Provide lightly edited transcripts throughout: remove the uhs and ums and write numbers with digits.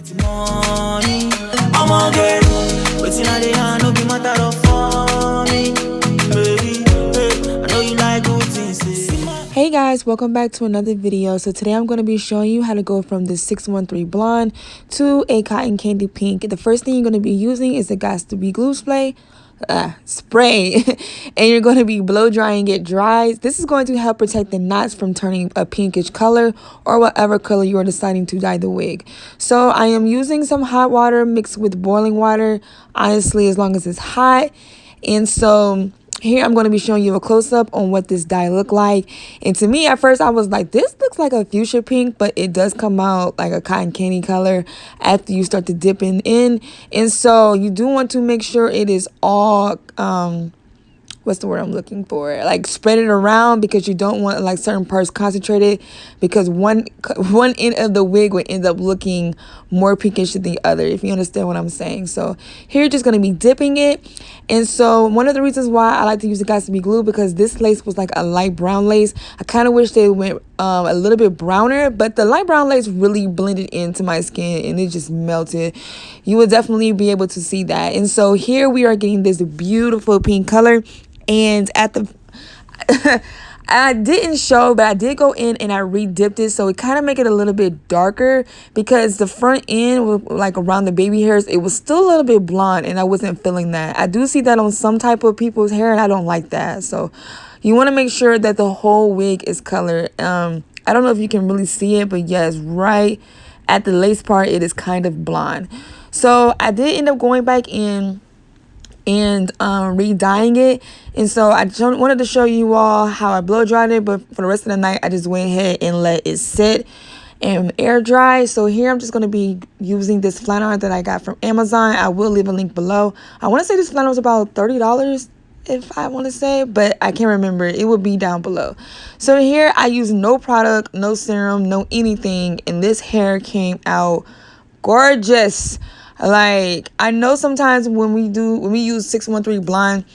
Hey guys, welcome back to another video. So today I'm going to be showing you how to go from the 613 blonde to a cotton candy pink. The first thing you're going to be using is the Got2b glue spray. And you're going to be blow drying it dry. This is going to help protect the knots from turning a pinkish color or whatever color you are deciding to dye the wig. So I am using some hot water mixed with boiling water, honestly, as long as it's hot. And so here I'm going to be showing you a close-up on what this dye looked like. And to me, at first, I was like, this looks like a fuchsia pink, but it does come out like a cotton candy color after you start to dip in. And so you do want to make sure it is all, what's the word I'm looking for? Like spread it around, because you don't want like certain parts concentrated, because one end of the wig would end up looking more pinkish than the other, if you understand what I'm saying. So here you're just going to be dipping it. And so one of the reasons why I like to use the Got2b glue, because this lace was like a light brown lace. I kind of wish they went a little bit browner, but the light brown lace really blended into my skin and it just melted. You will definitely be able to see that. And so here we are getting this beautiful pink color. And at the I didn't show, but I did go in and I re-dipped it, so it kind of make it a little bit darker, because the front end, like around the baby hairs, it was still a little bit blonde and I wasn't feeling that. I do see that on some type of people's hair and I don't like that. So you want to make sure that the whole wig is colored. I don't know if you can really see it, but yes, right at the lace part, it is kind of blonde. So I did end up going back in and re-dyeing it. And so I wanted to show you all how I blow dried it, but for the rest of the night I just went ahead and let it sit and air dry. So here I'm just going to be using this flat iron that I got from Amazon. I will leave a link below. I want to say this flat iron was about $30, if I want to say, but I can't remember. It will be down below. So here I use no product, no serum, no anything, and this hair came out gorgeous. Like, I know sometimes when we use 613 blonde,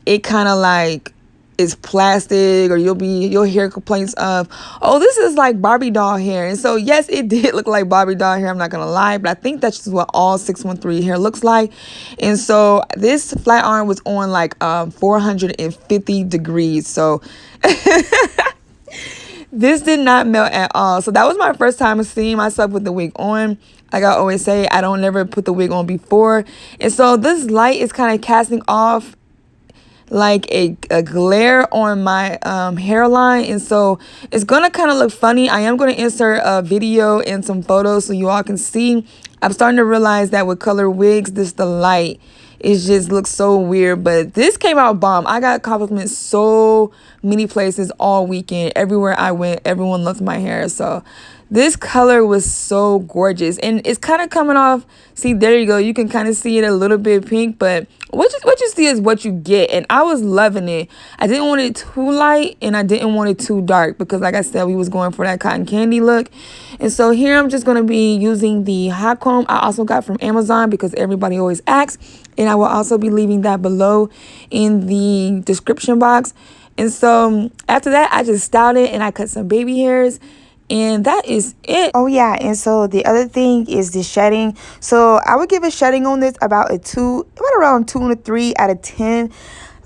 it kind of like is plastic, or you'll hear complaints of, oh, this is like Barbie doll hair. And so yes, it did look like Barbie doll hair, I'm not gonna lie, but I think that's just what all 613 hair looks like. And so this flat iron was on like 450 degrees, so this did not melt at all. So that was my first time seeing myself with the wig on. Like I always say, I don't never put the wig on before. And so this light is kind of casting off like a glare on my hairline. And so it's going to kind of look funny. I am going to insert a video and some photos so you all can see. I'm starting to realize that with color wigs, the light, it just looks so weird, but this came out bomb. I got compliments so many places all weekend. Everywhere I went, everyone loved my hair. So this color was so gorgeous, and it's kind of coming off. See, there you go. You can kind of see it a little bit pink, but what you see is what you get. And I was loving it. I didn't want it too light and I didn't want it too dark, because like I said, we was going for that cotton candy look. And so here I'm just going to be using the hot comb I also got from Amazon, because everybody always asks. And I will also be leaving that below in the description box. And so after that, I just styled it and I cut some baby hairs. And that is it. Oh yeah, and so the other thing is the shedding. So I would give a shedding on this about around 2 and a 3 out of 10.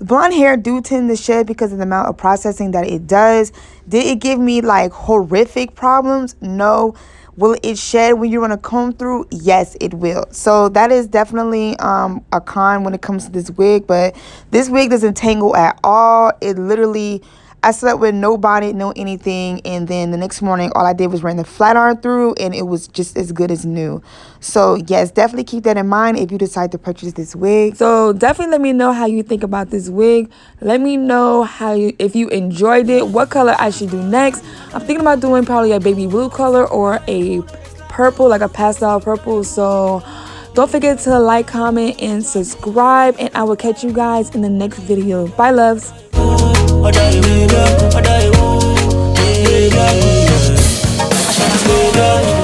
Blonde hair do tend to shed because of the amount of processing that it does. Did it give me like horrific problems? No. Will it shed when you run a comb through? Yes, it will. So that is definitely a con when it comes to this wig. But this wig doesn't tangle at all. It literally, I slept with no bonnet, no anything, and then the next morning all I did was run the flat iron through and it was just as good as new. So yes, definitely keep that in mind if you decide to purchase this wig. So definitely let me know how you think about this wig. Let me know if you enjoyed it, what color I should do next. I'm thinking about doing probably a baby blue color or a purple, like a pastel purple. So don't forget to like, comment, and subscribe, and I will catch you guys in the next video. Bye, loves. I